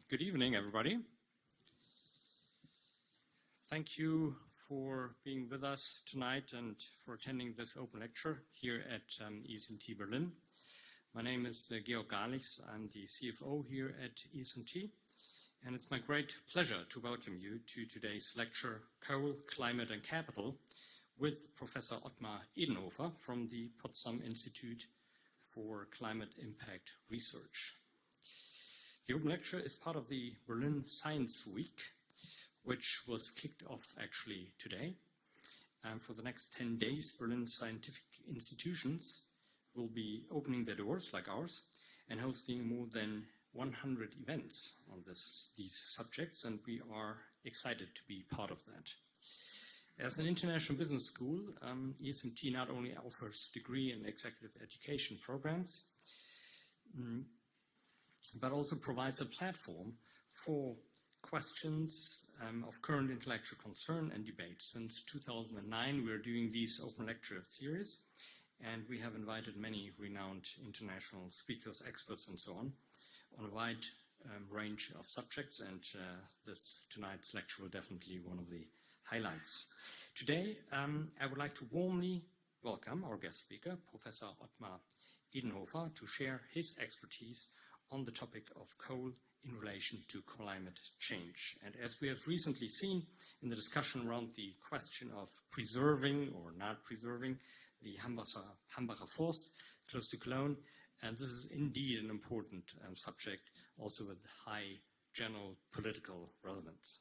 Good evening, everybody. Thank you for being with us tonight and for attending this open lecture here at ESMT Berlin. My name is Georg Garlichs. I'm the CFO here at ESMT, and it's my great pleasure to welcome you to today's lecture, Coal, Climate and Capital, with Professor Ottmar Edenhofer from the Potsdam Institute for Climate Impact Research. The open lecture is part of the Berlin Science Week, which was kicked off actually today. For the next 10 days, Berlin scientific institutions will be opening their doors, like ours, and hosting more than 100 events on these subjects, and we are excited to be part of that. As an international business school, ESMT not only offers degree and executive education programs, but also provides a platform for questions of current intellectual concern and debate. Since 2009, we are doing these open lecture series, and we have invited many renowned international speakers, experts, and so on a wide range of subjects, and tonight's lecture will definitely be one of the highlights. Today, I would like to warmly welcome our guest speaker, Professor Ottmar Edenhofer, to share his expertise on the topic of coal in relation to climate change. And as we have recently seen in the discussion around the question of preserving or not preserving the Hambacher Forst close to Cologne, and this is indeed an important subject, also with high general political relevance.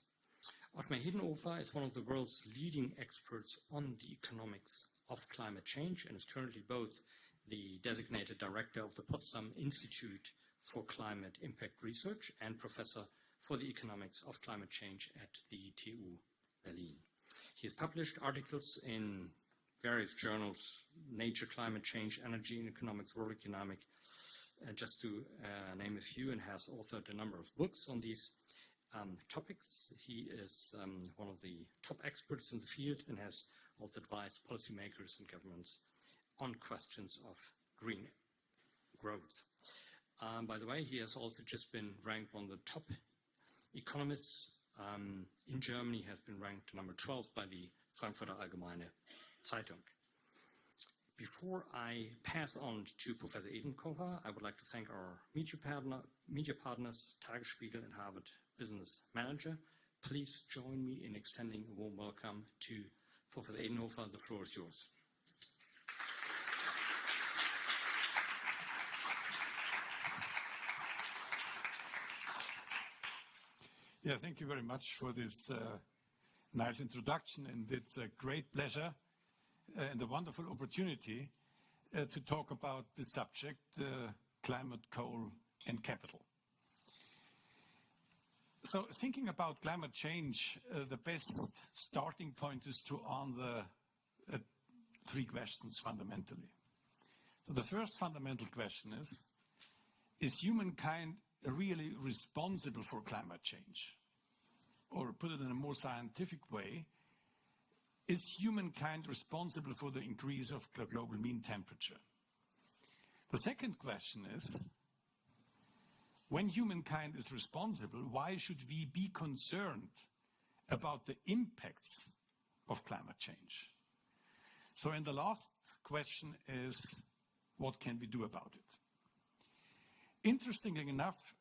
Ottmar Edenhofer is one of the world's leading experts on the economics of climate change and is currently both the designated director of the Potsdam Institute for Climate Impact Research and professor for the economics of climate change at the TU Berlin. He has published articles in various journals, Nature, Climate Change, Energy and Economics, World Economic, just to name a few, and has authored a number of books on these topics. He is one of the top experts in the field and has also advised policymakers and governments on questions of green growth. By the way, he has also just been ranked one of the top economists in Germany, has been ranked number 12 by the Frankfurter Allgemeine Zeitung. Before I pass on to Professor Edenhofer, I would like to thank our media partners, Tagesspiegel and Harvard Business Manager. Please join me in extending a warm welcome to Professor Edenhofer. The floor is yours. Yeah, thank you very much for this nice introduction, and it's a great pleasure and a wonderful opportunity to talk about the subject, climate, coal, and capital. So thinking about climate change, the best starting point is to answer three questions fundamentally. So the first fundamental question is humankind really responsible for climate change? Or put it in a more scientific way, is humankind responsible for the increase of the global mean temperature? The second question is, when humankind is responsible, why should we be concerned about the impacts of climate change? So, and the last question is, what can we do about it? Interestingly enough,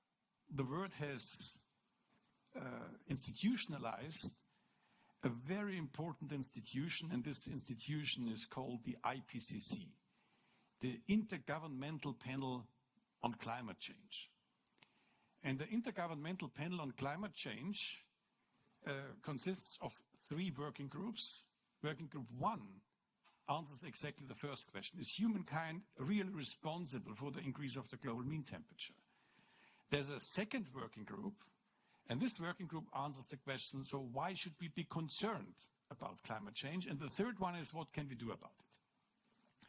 the world has institutionalized a very important institution, and this institution is called the IPCC, the Intergovernmental Panel on Climate Change. And the Intergovernmental Panel on Climate Change consists of three working groups. Working Group 1 answers exactly the first question. Is humankind really responsible for the increase of the global mean temperature? There's a second working group, and this working group answers the question, so why should we be concerned about climate change? And the third one is, what can we do about it?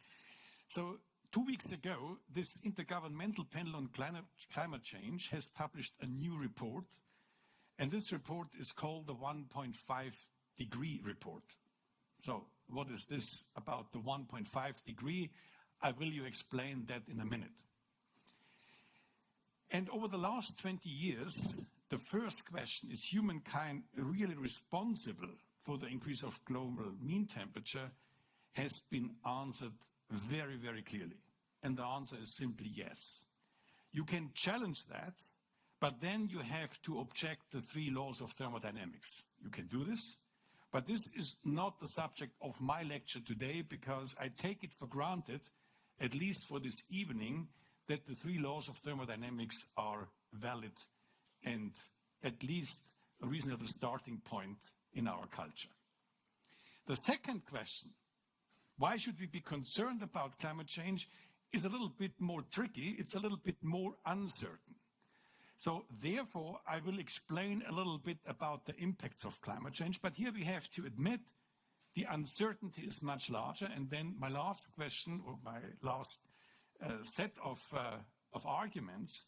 So 2 weeks ago, this Intergovernmental Panel on Climate Change has published a new report, and this report is called the 1.5 degree report. So what is this about the 1.5 degree? I will explain that in a minute. And over the last 20 years, the first question, is humankind really responsible for the increase of global mean temperature, has been answered very, very clearly. And the answer is simply yes. You can challenge that, but then you have to object the 3 laws of thermodynamics. You can do this, but this is not the subject of my lecture today, because I take it for granted, at least for this evening, that the 3 laws of thermodynamics are valid and at least a reasonable starting point in our culture. The second question, why should we be concerned about climate change, is a little bit more tricky. It's a little bit more uncertain. So therefore, I will explain a little bit about the impacts of climate change. But here we have to admit the uncertainty is much larger. And then my last question, or my last set of arguments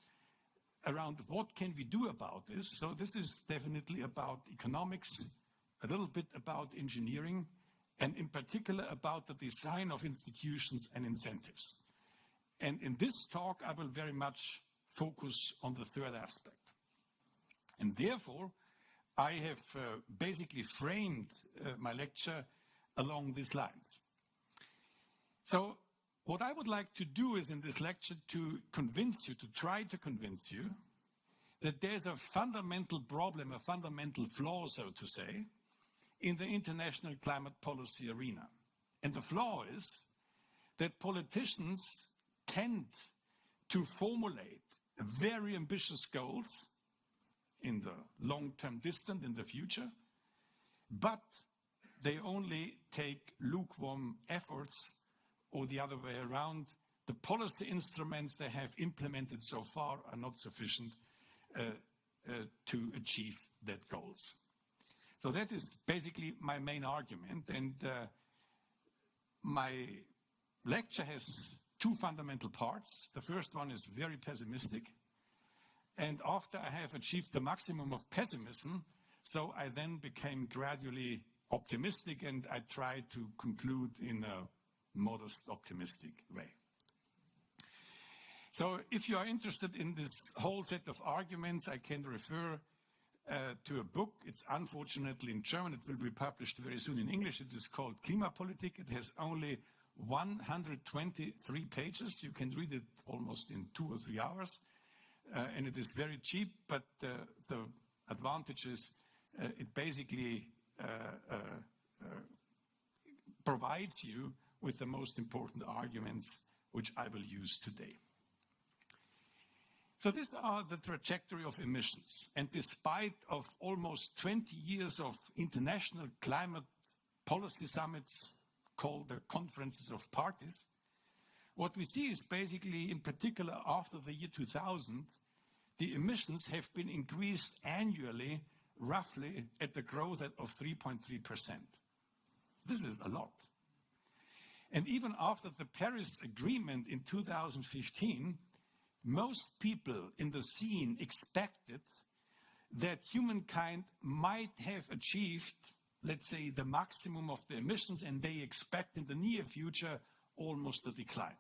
around what can we do about this. So this is definitely about economics, a little bit about engineering, and in particular about the design of institutions and incentives. And in this talk, I will very much focus on the third aspect. And therefore, I have basically framed my lecture along these lines. So what I would like to do is in this lecture to convince you, to try to convince you, that there's a fundamental problem, a fundamental flaw, so to say, in the international climate policy arena. And the flaw is that politicians tend to formulate very ambitious goals in the long-term distant, in the future, but they only take lukewarm efforts, or the other way around. The policy instruments they have implemented so far are not sufficient to achieve that goals. So that is basically my main argument, and my lecture has 2 fundamental parts. The first one is very pessimistic, and after I have achieved the maximum of pessimism, so I then became gradually optimistic, and I tried to conclude in a modest, optimistic way. So if you are interested in this whole set of arguments, I can refer to a book. It's unfortunately in German. It will be published very soon in English. It is called Politic. It has only 123 pages. You can read it almost in 2 or 3 hours. And it is very cheap, but the advantage is it basically provides you with the most important arguments, which I will use today. So these are the trajectory of emissions. And despite of almost 20 years of international climate policy summits called the Conferences of Parties, what we see is basically, in particular after the year 2000, the emissions have been increased annually, roughly at the growth rate of 3.3%. This is a lot. And even after the Paris Agreement in 2015, most people in the scene expected that humankind might have achieved, let's say, the maximum of the emissions, and they expect in the near future almost a decline.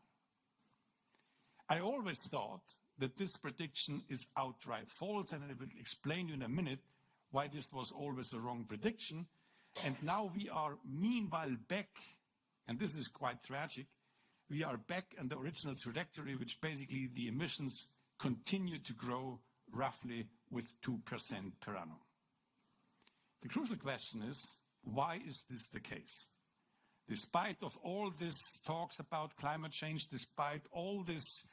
I always thought that this prediction is outright false, and I will explain you in a minute why this was always a wrong prediction. And now we are meanwhile back, and this is quite tragic, we are back in the original trajectory, which basically the emissions continue to grow roughly with 2% per annum. The crucial question is, why is this the case? Despite of all this talks about climate change, despite all these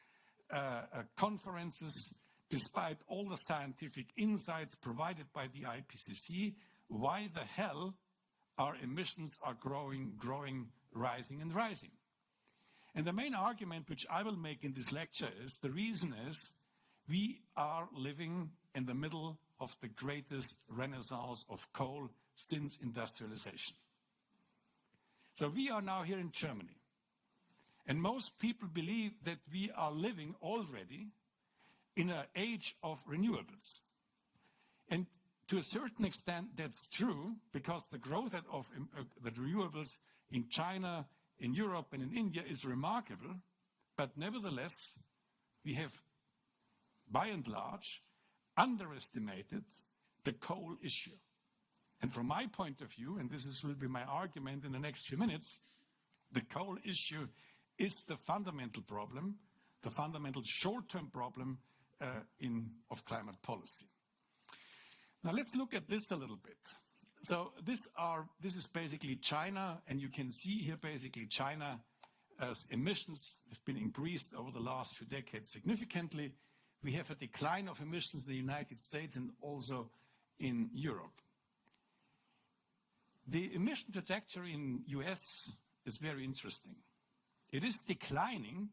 conferences, despite all the scientific insights provided by the IPCC, why the hell our emissions are growing, rising and rising? And the main argument which I will make in this lecture is, the reason is, we are living in the middle of the greatest renaissance of coal since industrialization. So we are now here in Germany. And most people believe that we are living already in an age of renewables. And to a certain extent, that's true, because the growth of the renewables in China, in Europe, and in India is remarkable. But nevertheless, we have by and large, underestimated the coal issue. And from my point of view, and will be my argument in the next few minutes, the coal issue is the fundamental problem, the fundamental short-term problem of climate policy. Now let's look at this a little bit. So this is basically China, and you can see here basically China's emissions have been increased over the last few decades significantly. We have a decline of emissions in the United States and also in Europe. The emission trajectory in US is very interesting. It is declining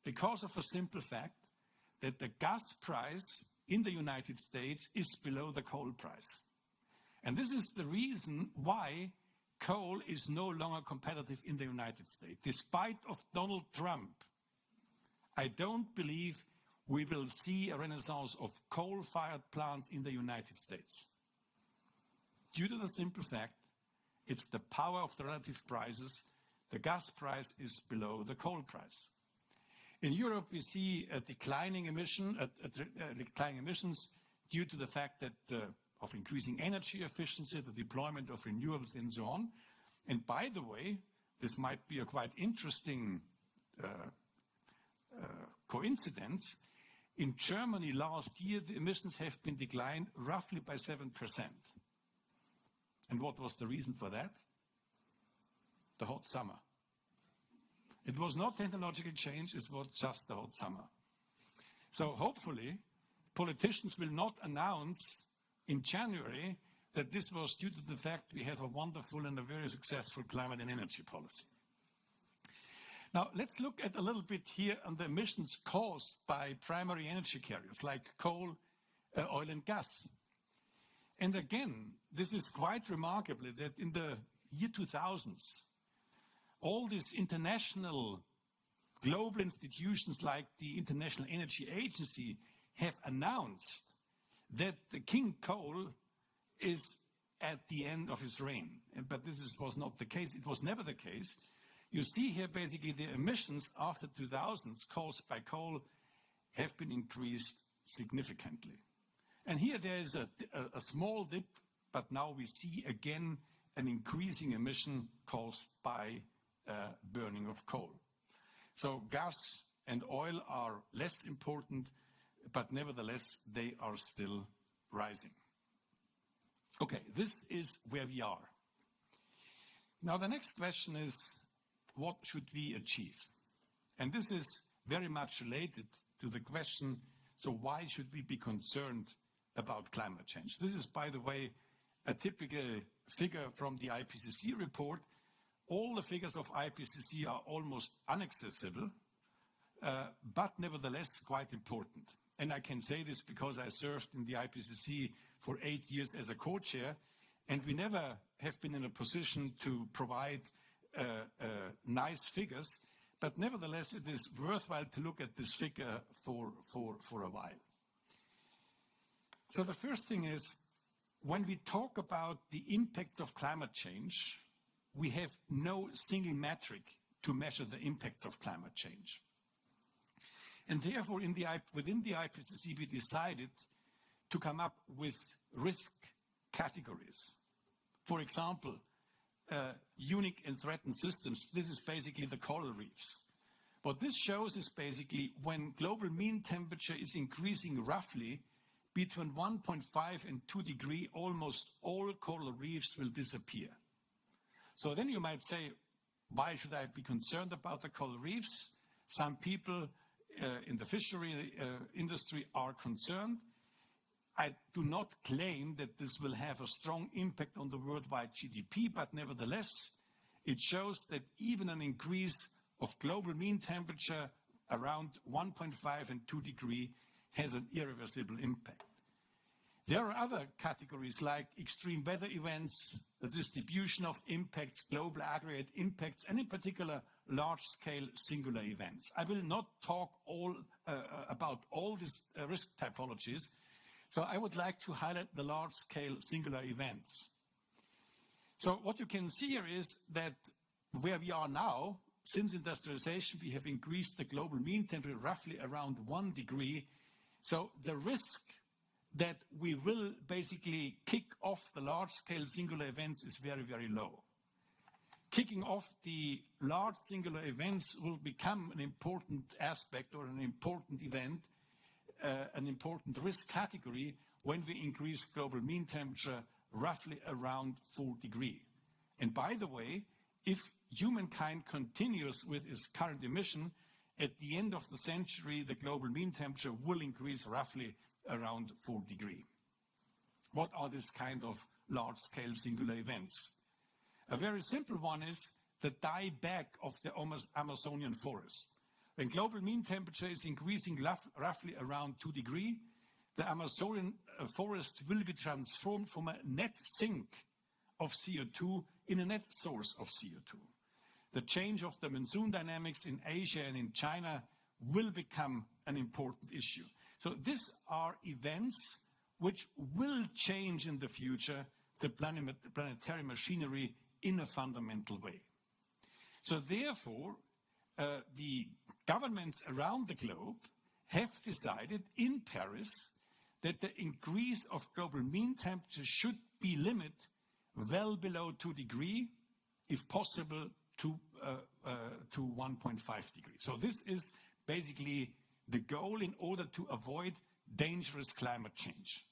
because of a simple fact that the gas price in the United States is below the coal price. And this is the reason why coal is no longer competitive in the United States. Despite of Donald Trump, I don't believe we will see a renaissance of coal-fired plants in the United States. Due to the simple fact, it's the power of the relative prices. The gas price is below the coal price. In Europe, we see a declining emissions due to the fact that of increasing energy efficiency, the deployment of renewables, and so on. And by the way, this might be a quite interesting coincidence. In Germany last year, the emissions have been declined roughly by 7%. And what was the reason for that? The hot summer. It was not technological change, it was just the hot summer. So hopefully, politicians will not announce in January that this was due to the fact we have a wonderful and a very successful climate and energy policy. Now, let's look at a little bit here on the emissions caused by primary energy carriers like coal, oil and gas. And again, this is quite remarkable that in the year 2000s, all these international global institutions like the International Energy Agency have announced that the king coal is at the end of his reign. But this was not the case. It was never the case. You see here basically the emissions after 2000s caused by coal have been increased significantly. And here there is a small dip, but now we see again an increasing emission caused by burning of coal. So gas and oil are less important, but nevertheless, they are still rising. Okay, this is where we are. Now, the next question is, what should we achieve? And this is very much related to the question, so why should we be concerned about climate change? This is, by the way, a typical figure from the IPCC report. All the figures of IPCC are almost inaccessible, but nevertheless quite important. And I can say this because I served in the IPCC for 8 years as a co-chair, and we never have been in a position to provide nice figures, but nevertheless it is worthwhile to look at this figure for a while. So the first thing is, when we talk about the impacts of climate change, we have no single metric to measure the impacts of climate change. And therefore, within the IPCC, we decided to come up with risk categories. For example, unique and threatened systems. This is basically the coral reefs. What this shows is basically when global mean temperature is increasing roughly between 1.5 and 2 degrees, almost all coral reefs will disappear. So then you might say, why should I be concerned about the coral reefs? Some people in the fishery industry are concerned. I do not claim that this will have a strong impact on the worldwide GDP, but nevertheless, it shows that even an increase of global mean temperature around 1.5 and 2 degrees has an irreversible impact. There are other categories like extreme weather events, the distribution of impacts, global aggregate impacts, and in particular, large-scale singular events. I will not talk about all these risk typologies, so I would like to highlight the large-scale singular events. So what you can see here is that where we are now, since industrialization, we have increased the global mean temperature roughly around 1 degree, So the risk that we will basically kick off the large-scale singular events is very, very low. Kicking off the large singular events will become an important aspect or an important event, an important risk category when we increase global mean temperature roughly around 4 degrees. And by the way, if humankind continues with its current emission, at the end of the century, the global mean temperature will increase roughly around 4 degrees. What are these kind of large-scale singular events? A very simple one is the dieback of the Amazonian forest. When global mean temperature is increasing roughly around 2 degrees, the Amazonian forest will be transformed from a net sink of CO2 in a net source of CO2. The change of the monsoon dynamics in Asia and in China will become an important issue. So these are events which will change in the future the planetary machinery in a fundamental way. So therefore, the governments around the globe have decided in Paris that the increase of global mean temperature should be limited well below 2 degrees, if possible to 1.5 degrees. So this is basically the goal in order to avoid dangerous climate change.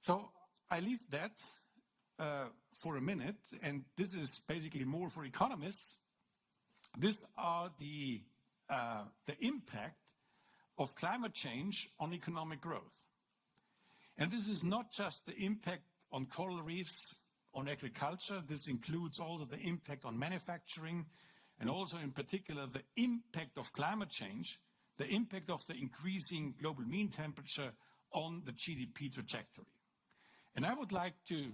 So I leave that for a minute, and this is basically more for economists. These are the impact of climate change on economic growth. And this is not just the impact on coral reefs, on agriculture. This includes also the impact on manufacturing, and also in particular the impact of climate change, the impact of the increasing global mean temperature on the GDP trajectory. And I would like to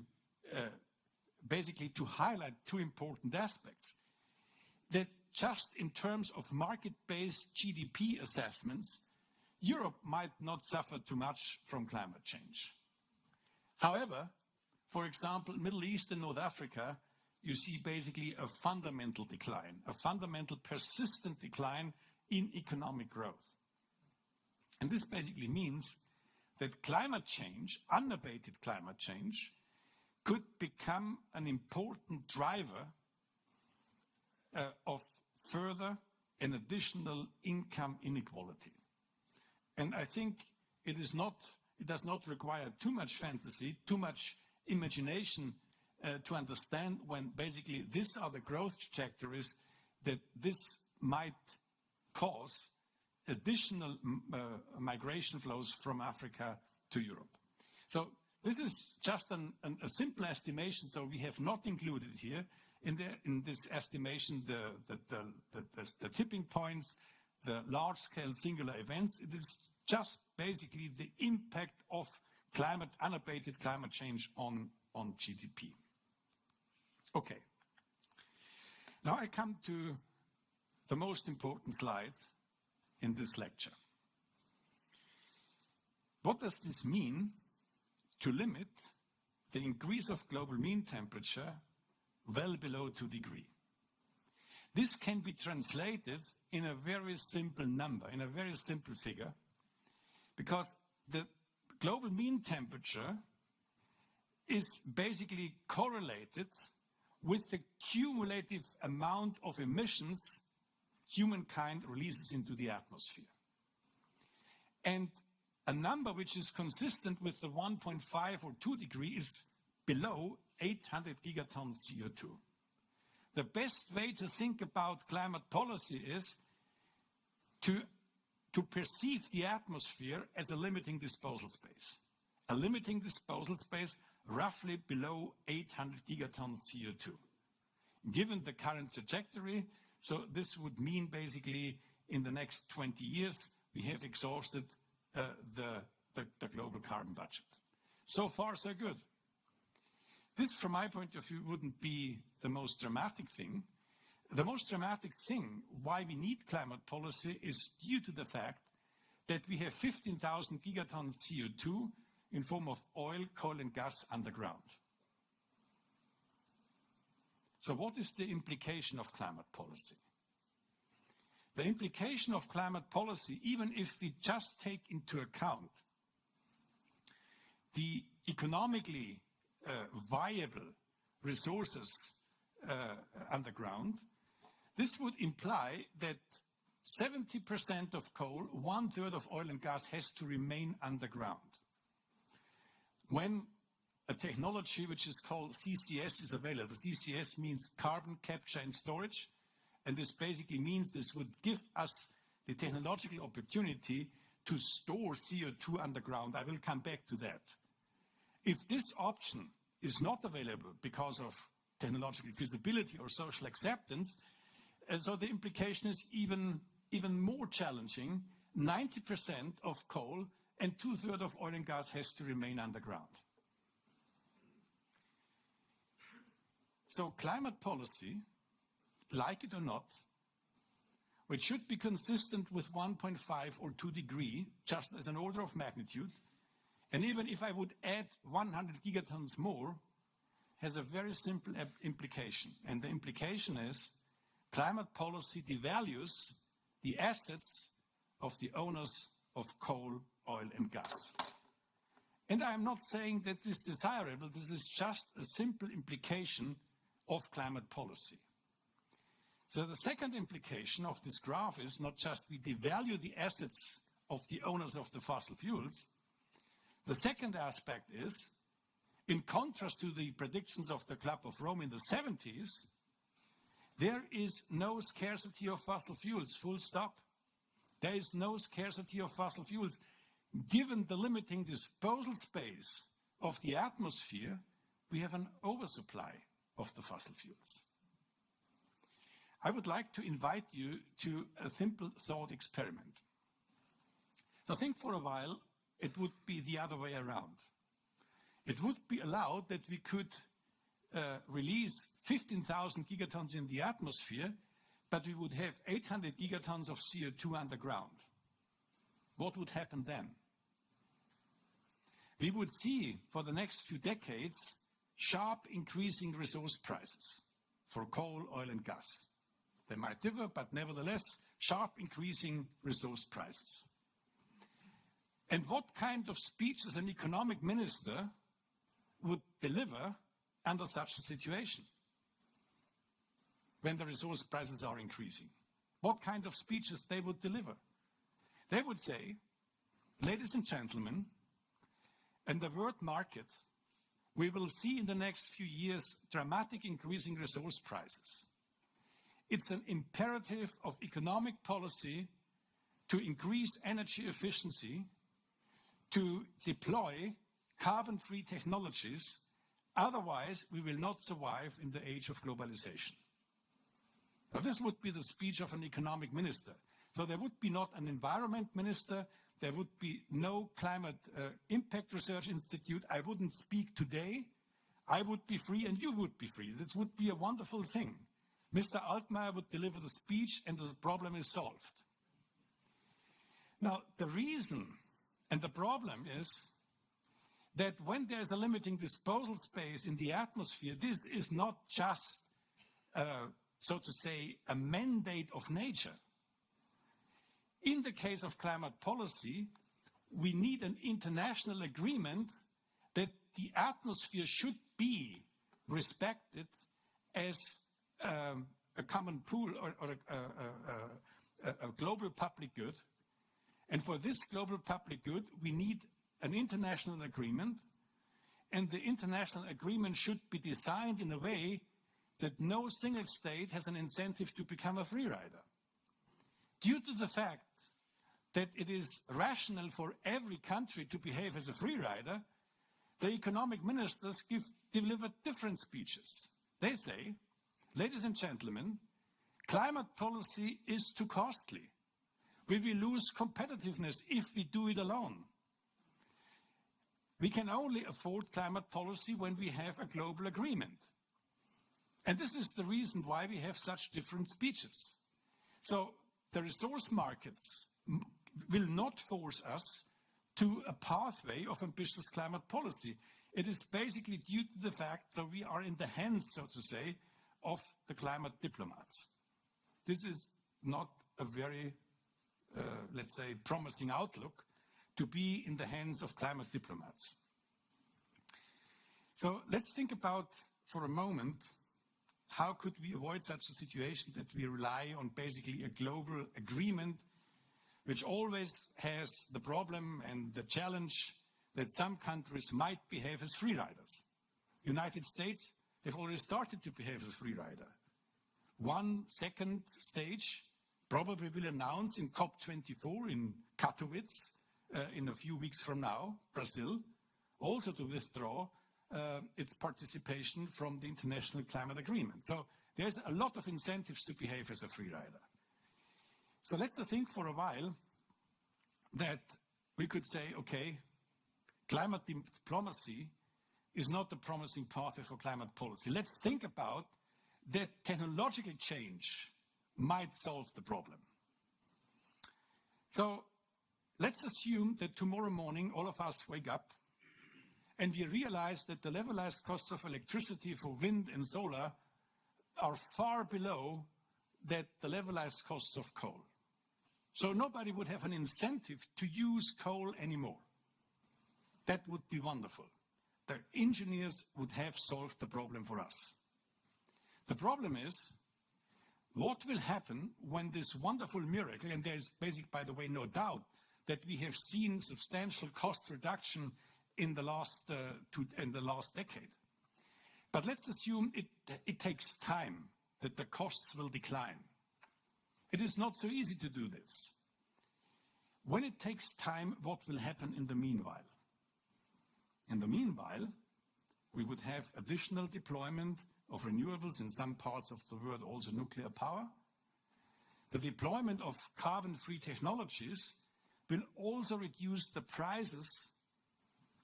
basically to highlight two important aspects. That just in terms of market-based GDP assessments, Europe might not suffer too much from climate change. However, for example, Middle East and North Africa, you see basically a fundamental decline, a fundamental persistent decline in economic growth. And this basically means that climate change, unabated climate change, could become an important driver of further and additional income inequality. And I think it does not require too much fantasy, too much imagination to understand when basically these are the growth trajectories that this might cause additional migration flows from Africa to Europe. So this is just a simple estimation, so we have not included here in this estimation the tipping points, the large-scale singular events. It is just basically the impact of unabated climate change on GDP. Okay. Now I come to the most important slide in this lecture. What does this mean to limit the increase of global mean temperature well below 2 degrees? This can be translated in a very simple number, in a very simple figure, because the global mean temperature is basically correlated with the cumulative amount of emissions humankind releases into the atmosphere. And a number which is consistent with the 1.5 or 2 degrees is below 800 gigatons CO2. The best way to think about climate policy is to perceive the atmosphere as a limiting disposal space. A limiting disposal space roughly below 800 gigatons CO2. Given the current trajectory, so this would mean basically in the next 20 years, we have exhausted the global carbon budget. So far, so good. This, from my point of view, wouldn't be the most dramatic thing. The most dramatic thing why we need climate policy is due to the fact that we have 15,000 gigatons CO2 in form of oil, coal, and gas underground. So what is the implication of climate policy? the implication of climate policy, even if we just take into account the economically viable resources underground, this would imply that 70% of coal, 1/3 of oil and gas has to remain underground. When a technology which is called CCS is available, CCS means carbon capture and storage, and this basically means this would give us the technological opportunity to store CO2 underground. I will come back to that. If this option is not available because of technological feasibility or social acceptance, so the implication is even more challenging. 90% of coal and 2/3 of oil and gas has to remain underground. So climate policy, like it or not, which should be consistent with 1.5 or 2 degrees, just as an order of magnitude, and even if I would add 100 gigatons more, has a very simple implication. And the implication is climate policy devalues the assets of the owners of coal, oil, and gas. And I'm not saying that this is desirable. This is just a simple implication of climate policy. So the second implication of this graph is not just we devalue the assets of the owners of the fossil fuels. The second aspect is, in contrast to the predictions of the Club of Rome in the 70s, there is no scarcity of fossil fuels, full stop. There is no scarcity of fossil fuels. Given the limiting disposal space of the atmosphere, we have an oversupply of the fossil fuels. I would like to invite you to a simple thought experiment. Now think for a while, it would be the other way around. It would be allowed that we could release 15,000 gigatons in the atmosphere, but we would have 800 gigatons of CO2 underground. What would happen then? We would see for the next few decades sharp increasing resource prices for coal, oil, and gas. They might differ, but nevertheless, sharp increasing resource prices. And what kind of speech as an economic minister would deliver under such a situation when the resource prices are increasing? What kind of speeches they would deliver? They would say, ladies and gentlemen, in the world market, we will see in the next few years dramatic increasing resource prices. It's an imperative of economic policy to increase energy efficiency, to deploy carbon-free technologies. Otherwise, we will not survive in the age of globalization. Now, this would be the speech of an economic minister. So there would be not an environment minister. There would be no climate impact research institute. I wouldn't speak today. I would be free and you would be free. This would be a wonderful thing. Mr. Altmaier would deliver the speech and the problem is solved. Now, the reason and the problem is that when there's a limiting disposal space in the atmosphere, this is not just, so to say, a mandate of nature. In the case of climate policy, we need an international agreement that the atmosphere should be respected as a common pool or a global public good. And for this global public good, we need an international agreement. And the international agreement should be designed in a way that no single state has an incentive to become a free rider. Due to the fact that it is rational for every country to behave as a free rider, the economic ministers deliver different speeches. They say, ladies and gentlemen, climate policy is too costly. We will lose competitiveness if we do it alone. We can only afford climate policy when we have a global agreement. And this is the reason why we have such different speeches. So the resource markets will not force us to a pathway of ambitious climate policy. It is basically due to the fact that we are in the hands, so to say, of the climate diplomats. This is not a very, let's say, promising outlook to be in the hands of climate diplomats. So let's think about, for a moment, how could we avoid such a situation that we rely on basically a global agreement, which always has the problem and the challenge that some countries might behave as free riders. United States have already started to behave as free rider. One second stage probably will announce in COP24 in Katowice in a few weeks from now, Brazil, also to withdraw its participation from the International Climate Agreement. So there's a lot of incentives to behave as a free rider. So let's think for a while that we could say, okay, climate diplomacy is not a promising pathway for climate policy. Let's think about that technological change might solve the problem. So let's assume that tomorrow morning all of us wake up and we realize that the levelized costs of electricity for wind and solar are far below that the levelized costs of coal. So nobody would have an incentive to use coal anymore. That would be wonderful. The engineers would have solved the problem for us. The problem is, what will happen when this wonderful miracle, and there's basically, by the way, no doubt that we have seen substantial cost reduction in the last decade. But let's assume it takes time that the costs will decline. It is not so easy to do this. When it takes time, what will happen in the meanwhile? In the meanwhile, we would have additional deployment of renewables in some parts of the world, also nuclear power. The deployment of carbon-free technologies will also reduce the prices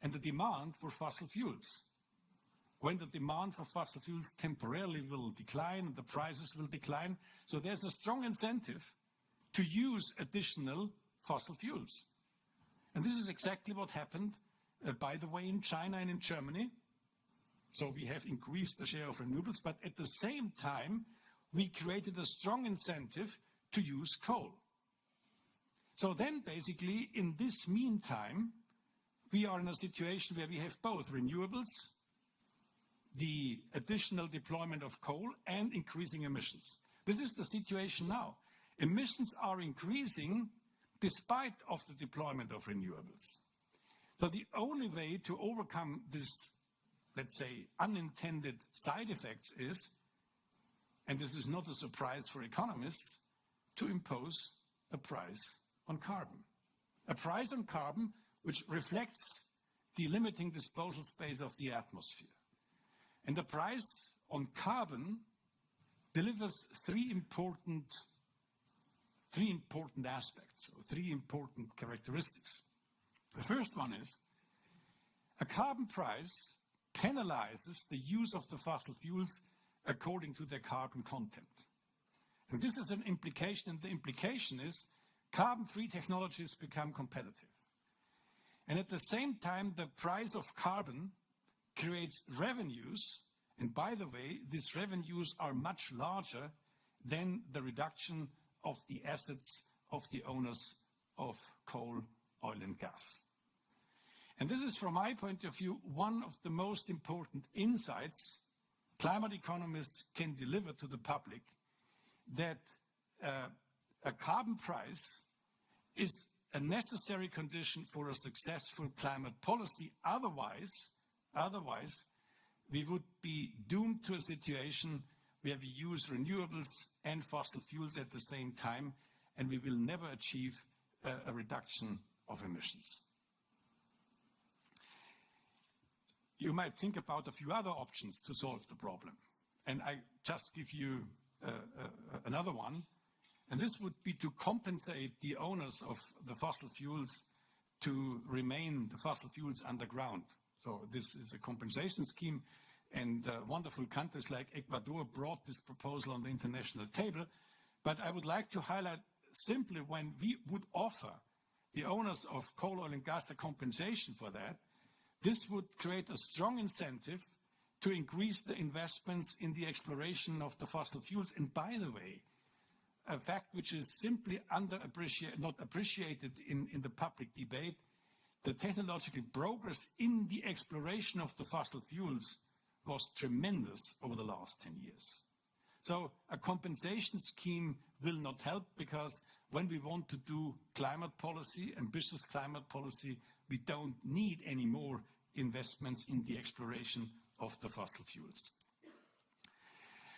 and the demand for fossil fuels. When the demand for fossil fuels temporarily will decline, the prices will decline. So there's a strong incentive to use additional fossil fuels. And this is exactly what happened, by the way, in China and in Germany. So we have increased the share of renewables, but at the same time, we created a strong incentive to use coal. So then basically, in this meantime, we are in a situation where we have both renewables, the additional deployment of coal, and increasing emissions. This is the situation now. Emissions are increasing despite of the deployment of renewables. So the only way to overcome this, let's say, unintended side effects is, and this is not a surprise for economists, to impose a price on carbon. A price on carbon which reflects the limiting disposal space of the atmosphere. And the price on carbon delivers three important aspects, or three important characteristics. The first one is a carbon price penalizes the use of the fossil fuels according to their carbon content. And this is an implication, and the implication is carbon-free technologies become competitive. And at the same time, the price of carbon creates revenues, and by the way, these revenues are much larger than the reduction of the assets of the owners of coal, oil and gas. And this is, from my point of view, one of the most important insights climate economists can deliver to the public, that a carbon price is a necessary condition for a successful climate policy. Otherwise, we would be doomed to a situation where we use renewables and fossil fuels at the same time, and we will never achieve a reduction of emissions. You might think about a few other options to solve the problem. And I just give you another one. And this would be to compensate the owners of the fossil fuels to remain the fossil fuels underground. So this is a compensation scheme, and wonderful countries like Ecuador brought this proposal on the international table. But I would like to highlight simply, when we would offer the owners of coal, oil and gas a compensation for that, this would create a strong incentive to increase the investments in the exploration of the fossil fuels. And by the way, a fact which is simply not appreciated in the public debate. The technological progress in the exploration of the fossil fuels was tremendous over the last 10 years. So a compensation scheme will not help, because when we want to do climate policy, ambitious climate policy, we don't need any more investments in the exploration of the fossil fuels.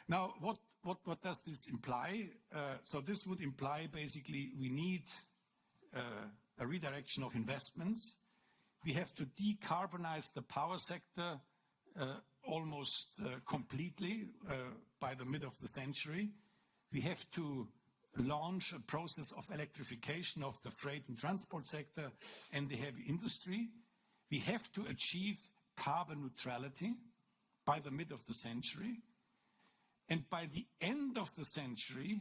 Now, what does this imply? So this would imply basically we need a redirection of investments. We have to decarbonize the power sector almost completely by the mid of the century. We have to launch a process of electrification of the freight and transport sector and the heavy industry. We have to achieve carbon neutrality by the mid of the century. And by the end of the century,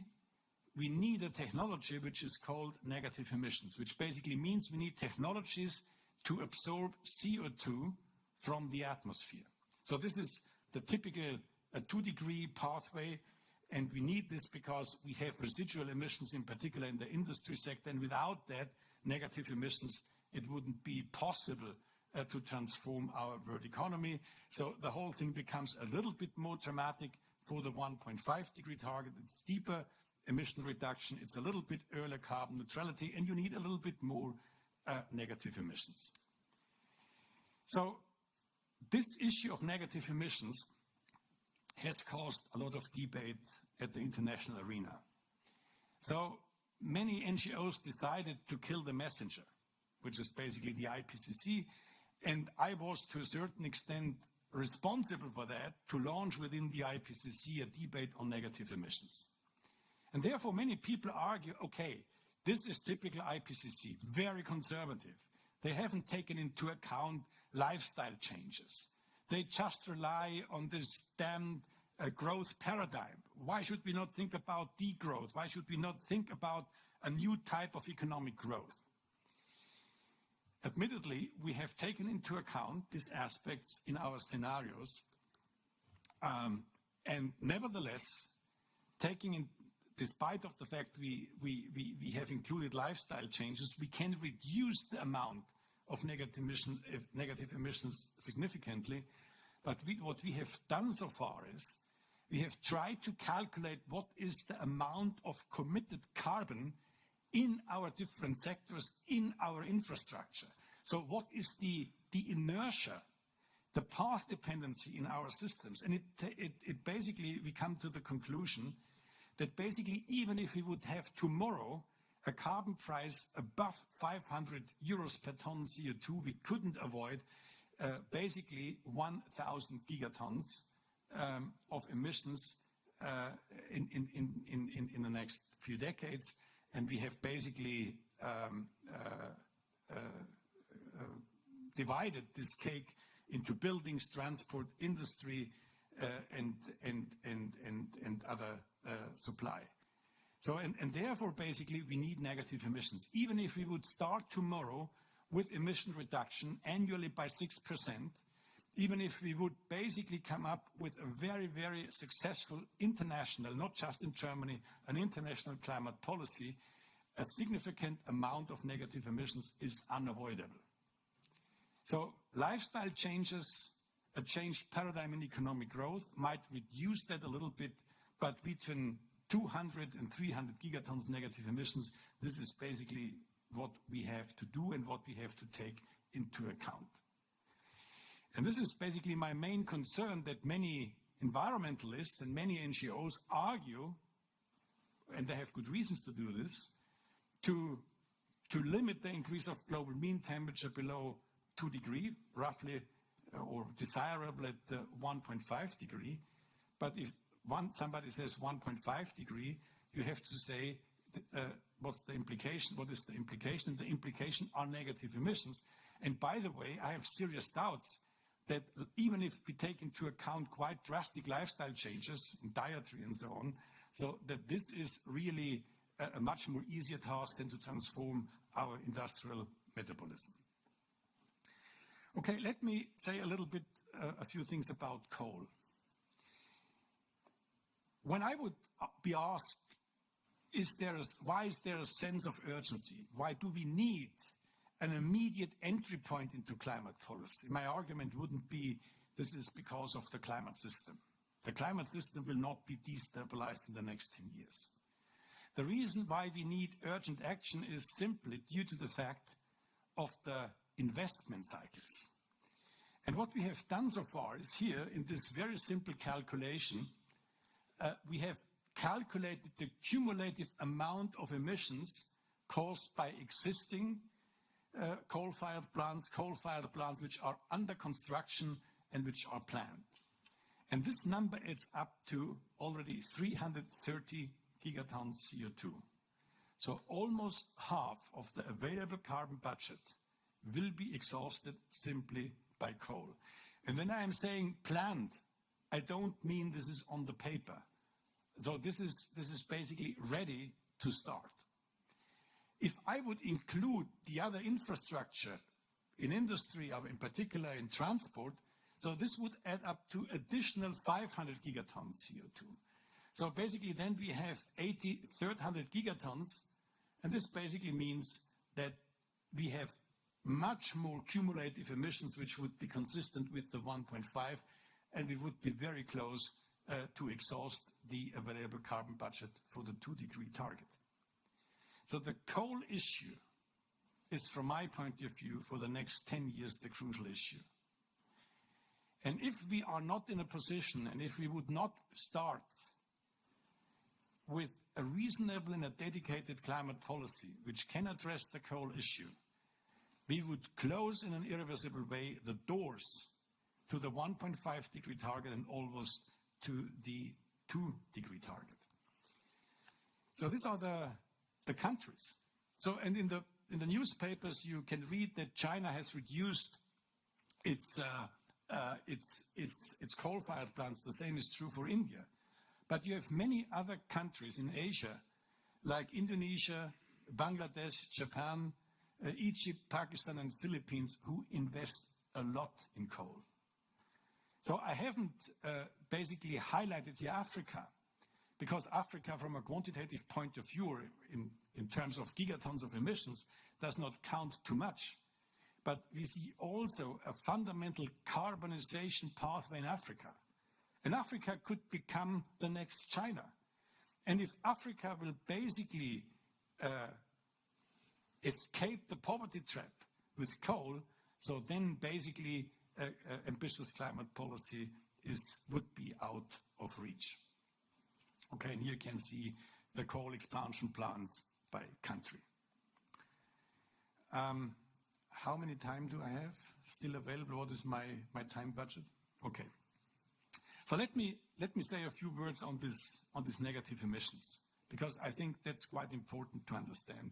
we need a technology which is called negative emissions, which basically means we need technologies to absorb CO2 from the atmosphere. So this is the typical 2-degree pathway, and we need this because we have residual emissions, in particular in the industry sector, and without that negative emissions, it wouldn't be possible to transform our world economy. So the whole thing becomes a little bit more dramatic for the 1.5-degree target. It's steeper emission reduction, it's a little bit earlier carbon neutrality, and you need a little bit more negative emissions. So this issue of negative emissions has caused a lot of debate at the international arena. So many NGOs decided to kill the messenger, which is basically the IPCC, and I was to a certain extent responsible for that, to launch within the IPCC a debate on negative emissions. And therefore many people argue, okay, this is typical IPCC, very conservative. They haven't taken into account lifestyle changes. They just rely on this damned growth paradigm. Why should we not think about degrowth? Why should we not think about a new type of economic growth? Admittedly, we have taken into account these aspects in our scenarios, and nevertheless, despite of the fact we have included lifestyle changes, we can reduce the amount of negative emissions significantly. But what we have done so far is we have tried to calculate what is the amount of committed carbon in our different sectors, in our infrastructure. So what is the inertia, the path dependency in our systems? And it basically, we come to the conclusion that basically even if we would have tomorrow a carbon price above 500 euros per ton CO2, we couldn't avoid basically 1,000 gigatons of emissions in the next few decades. And we have basically divided this cake into buildings, transport, industry, and other supply. So, and therefore, basically, we need negative emissions. Even if we would start tomorrow with emission reduction annually by 6%, even if we would basically come up with a very, very successful international, not just in Germany, an international climate policy, a significant amount of negative emissions is unavoidable. So lifestyle changes, a changed paradigm in economic growth might reduce that a little bit, but between 200 and 300 gigatons negative emissions, this is basically what we have to do and what we have to take into account. And this is basically my main concern, that many environmentalists and many NGOs argue, and they have good reasons to do this, to limit the increase of global mean temperature below 2 degrees, roughly, or desirable at 1.5 degree. But if somebody says 1.5 degree, you have to say what's the implication? What is the implication? The implication are negative emissions. And by the way, I have serious doubts that even if we take into account quite drastic lifestyle changes in dietary and so on, so that this is really a much more easier task than to transform our industrial metabolism. Okay, let me say a little bit, a few things about coal. When I would be asked why is there a sense of urgency? Why do we need an immediate entry point into climate policy? My argument wouldn't be this is because of the climate system. The climate system will not be destabilized in the next 10 years. The reason why we need urgent action is simply due to the fact of the investment cycles. And what we have done so far is here, in this very simple calculation, we have calculated the cumulative amount of emissions caused by existing coal-fired plants which are under construction and which are planned. And this number adds up to already 330 gigatons CO2. So almost half of the available carbon budget will be exhausted simply by coal. And when I am saying planned, I don't mean this is on the paper. So this is basically ready to start. If I would include the other infrastructure in industry, or in particular in transport, so this would add up to additional 500 gigatons CO2. So basically then we have 300 gigatons, and this basically means that we have much more cumulative emissions which would be consistent with the 1.5, and we would be very close to exhaust the available carbon budget for the 2-degree target. So the coal issue is, from my point of view, for the next 10 years, the crucial issue. And if we are not in a position, and if we would not start with a reasonable and a dedicated climate policy which can address the coal issue, we would close in an irreversible way the doors to the 1.5-degree target and almost to the 2-degree target. So these are the countries. So, and in the newspapers you can read that China has reduced its coal-fired plants. The same is true for India. But you have many other countries in Asia, like Indonesia, Bangladesh, Japan, Egypt, Pakistan, and Philippines, who invest a lot in coal. So I haven't basically highlighted here Africa, because Africa, from a quantitative point of view, in terms of gigatons of emissions, does not count too much. But we see also a fundamental carbonization pathway in Africa. And Africa could become the next China. And if Africa will basically escape the poverty trap with coal, so then basically ambitious climate policy would be out of reach. Okay, and here you can see the coal expansion plans by country. How many time do I have still available? What is my time budget? Okay. So let me say a few words on this negative emissions, because I think that's quite important to understand.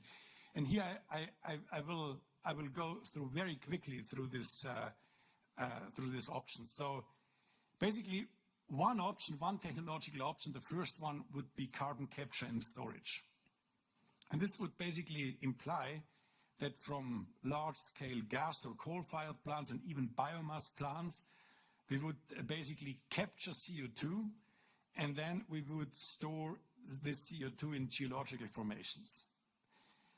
And here I will go through very quickly through this option. So basically, one technological option, the first one would be carbon capture and storage. And this would basically imply that from large-scale gas or coal-fired plants and even biomass plants, we would basically capture CO2, and then we would store this CO2 in geological formations.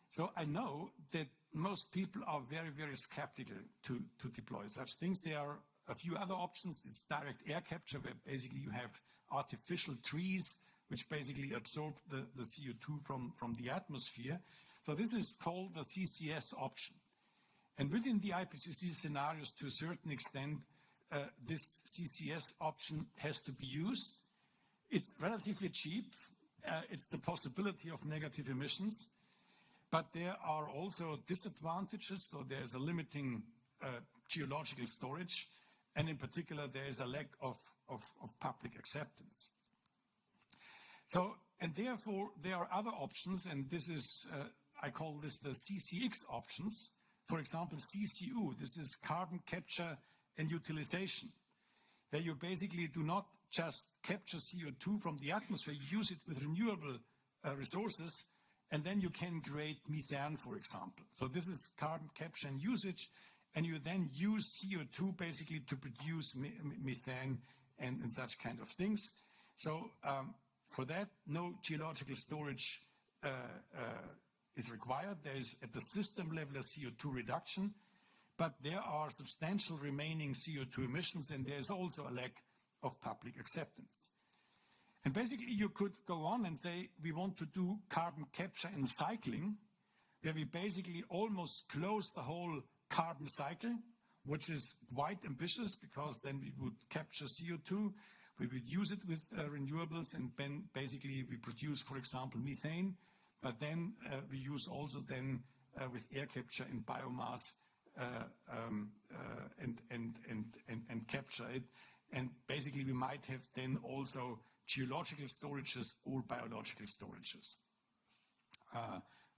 So I know that most people are very, very skeptical to deploy such things. There are a few other options. It's direct air capture, where basically you have artificial trees which basically absorb the CO2 from the atmosphere. So this is called the CCS option. And within the IPCC scenarios, to a certain extent, this CCS option has to be used. It's relatively cheap. It's the possibility of negative emissions. But there are also disadvantages. So there's a limiting geological storage. And in particular, there is a lack of public acceptance. So, and therefore, there are other options, and this is, I call this the CCX options. For example, CCU, this is carbon capture and utilization, where you basically do not just capture CO2 from the atmosphere, you use it with renewable resources, and then you can create methane, for example. So this is carbon capture and usage, and you then use CO2 basically to produce methane and such kind of things. So for that, no geological storage is required. There is at the system level a CO2 reduction, but there are substantial remaining CO2 emissions, and there is also a lack of public acceptance. And basically you could go on and say we want to do carbon capture and cycling, where we basically almost close the whole carbon cycle, which is quite ambitious because then we would capture CO2, we would use it with renewables, and then basically we produce, for example, methane, but then we use also then with air capture and biomass and capture it. And basically we might have then also geological storages or biological storages.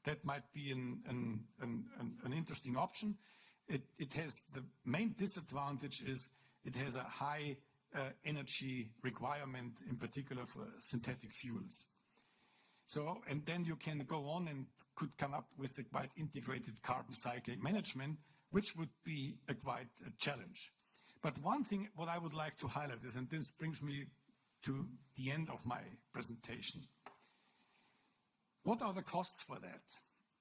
That might be an interesting option. It has the main disadvantage is it has a high energy requirement, in particular for synthetic fuels. So, and then you can go on and could come up with a quite integrated carbon cycle management, which would be quite a challenge. But one thing what I would like to highlight is, and this brings me to the end of my presentation. What are the costs for that?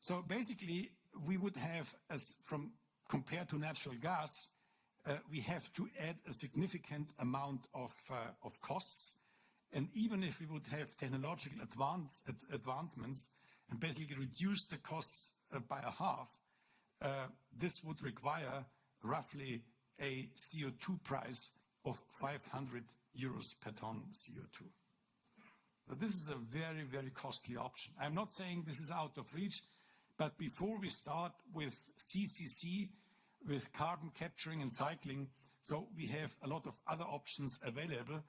So basically, we would have, as from compared to natural gas, we have to add a significant amount of costs. And even if we would have technological advancements and basically reduce the costs by a half, this would require roughly a CO2 price of 500 euros per ton CO2. So this is a very, very costly option. I'm not saying this is out of reach, but before we start with CCC, with carbon capturing and cycling, so we have a lot of other options available.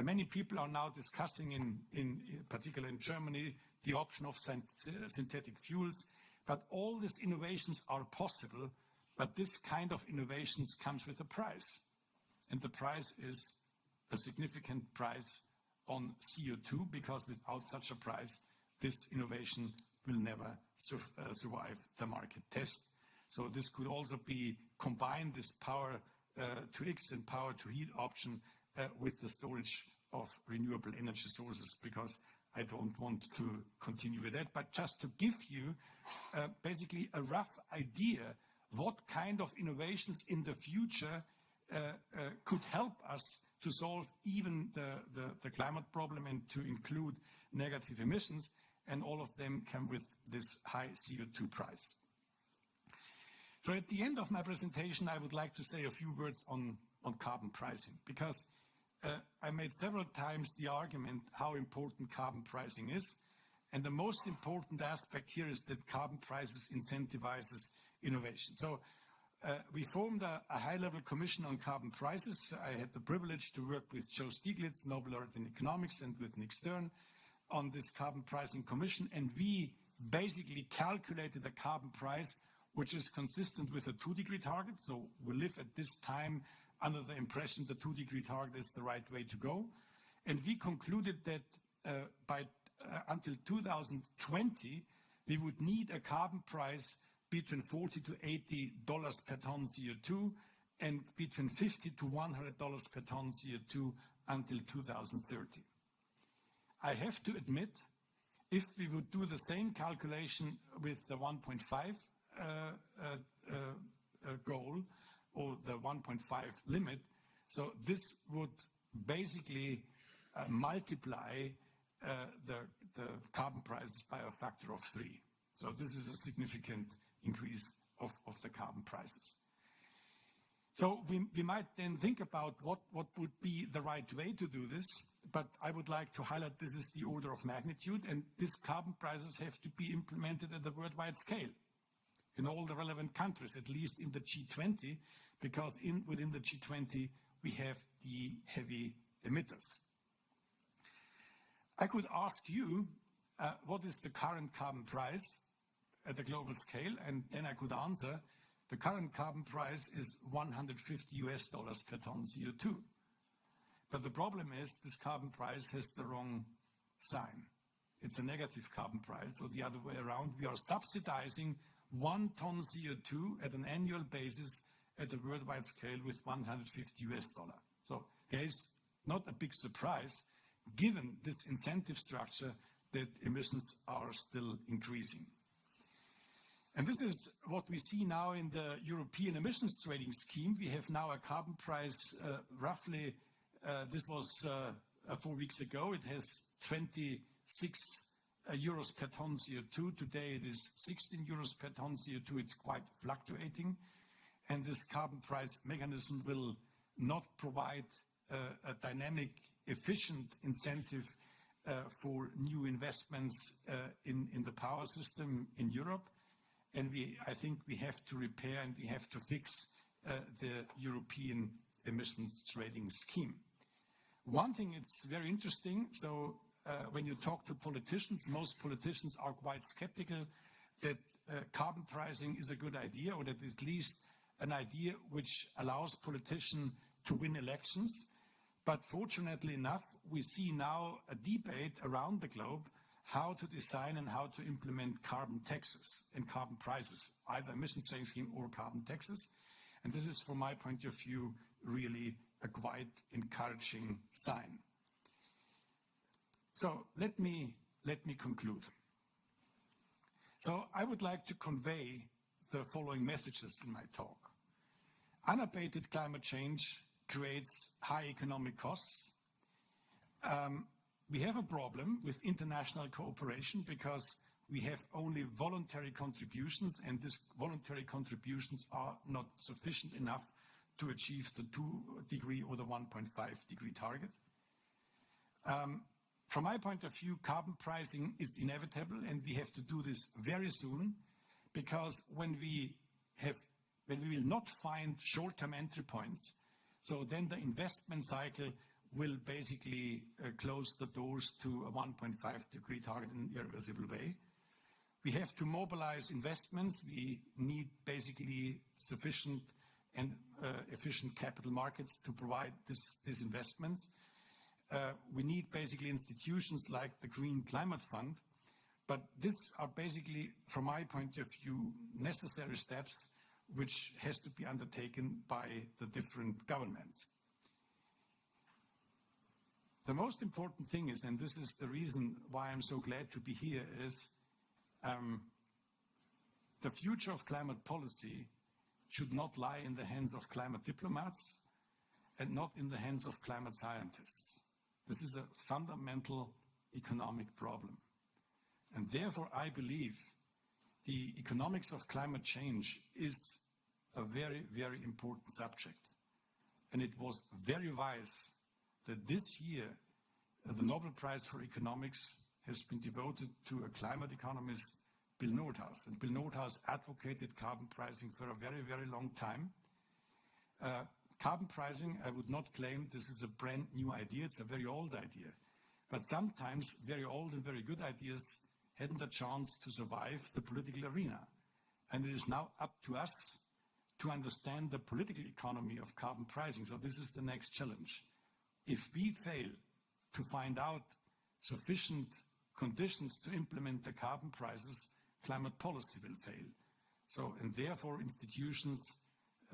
Many people are now discussing, in particular in Germany, the option of synthetic fuels, but all these innovations are possible, but this kind of innovations comes with a price. And the price is a significant price on CO2, because without such a price, this innovation will never survive the market test. So this could also be combined, this power to X and power to heat option with the storage of renewable energy sources, because I don't want to continue with that, but just to give you basically a rough idea what kind of innovations in the future could help us to solve even the climate problem and to include negative emissions, and all of them come with this high CO2 price. So at the end of my presentation, I would like to say a few words on carbon pricing, because I made several times the argument how important carbon pricing is. And the most important aspect here is that carbon prices incentivizes innovation. So we formed a high-level commission on carbon prices. I had the privilege to work with Joe Stiglitz, Nobel laureate in economics, and with Nick Stern on this carbon pricing commission. And we basically calculated a carbon price which is consistent with a 2-degree target. So we live at this time under the impression the 2-degree target is the right way to go. And we concluded that until 2020, we would need a carbon price between $40 to $80 per ton CO2 and between $50 to $100 per ton CO2 until 2030. I have to admit, if we would do the same calculation with the 1.5 goal, or the 1.5 limit, so this would basically multiply the carbon prices by a factor of 3. So this is a significant increase of the carbon prices. So we might then think about what would be the right way to do this, but I would like to highlight this is the order of magnitude, and these carbon prices have to be implemented at the worldwide scale in all the relevant countries, at least in the G20, because within the G20 we have the heavy emitters. I could ask you, what is the current carbon price at the global scale? And then I could answer, the current carbon price is $150 per ton CO2. But the problem is this carbon price has the wrong sign. It's a negative carbon price, or the other way around. We are subsidizing 1 ton CO2 at an annual basis at a worldwide scale with $150. So there is not a big surprise, given this incentive structure, that emissions are still increasing. And this is what we see now in the European emissions trading scheme. We have now a carbon price roughly, this was 4 weeks ago, it has 26 euros per ton CO2. Today it is 16 euros per ton CO2. It's quite fluctuating. And this carbon price mechanism will not provide a dynamic, efficient incentive for new investments in the power system in Europe. And I think we have to repair and we have to fix the European emissions trading scheme. One thing it's very interesting, so when you talk to politicians, most politicians are quite skeptical that carbon pricing is a good idea, or that at least an idea which allows politicians to win elections. But fortunately enough, we see now a debate around the globe how to design and how to implement carbon taxes and carbon prices, either emissions trading scheme or carbon taxes. And this is, from my point of view, really a quite encouraging sign. So let me conclude. So I would like to convey the following messages in my talk. Unabated climate change creates high economic costs. We have a problem with international cooperation because we have only voluntary contributions, and these voluntary contributions are not sufficient enough to achieve the 2-degree or the 1.5-degree target. From my point of view, carbon pricing is inevitable, and we have to do this very soon, because when we will not find short-term entry points, so then the investment cycle will basically close the doors to a 1.5-degree target in an irreversible way. We have to mobilize investments. We need basically sufficient and efficient capital markets to provide these investments. We need basically institutions like the Green Climate Fund, but these are basically, from my point of view, necessary steps which has to be undertaken by the different governments. The most important thing is, and this is the reason why I'm so glad to be here, is the future of climate policy should not lie in the hands of climate diplomats and not in the hands of climate scientists. This is a fundamental economic problem. And therefore, I believe the economics of climate change is a very, very important subject. And it was very wise that this year the Nobel Prize for Economics has been devoted to a climate economist, Bill Nordhaus. And Bill Nordhaus advocated carbon pricing for a very, very long time. Carbon pricing, I would not claim this is a brand new idea. It's a very old idea. But sometimes very old and very good ideas hadn't a chance to survive the political arena. And it is now up to us to understand the political economy of carbon pricing. So this is the next challenge. If we fail to find out sufficient conditions to implement the carbon prices, climate policy will fail. So, and therefore institutions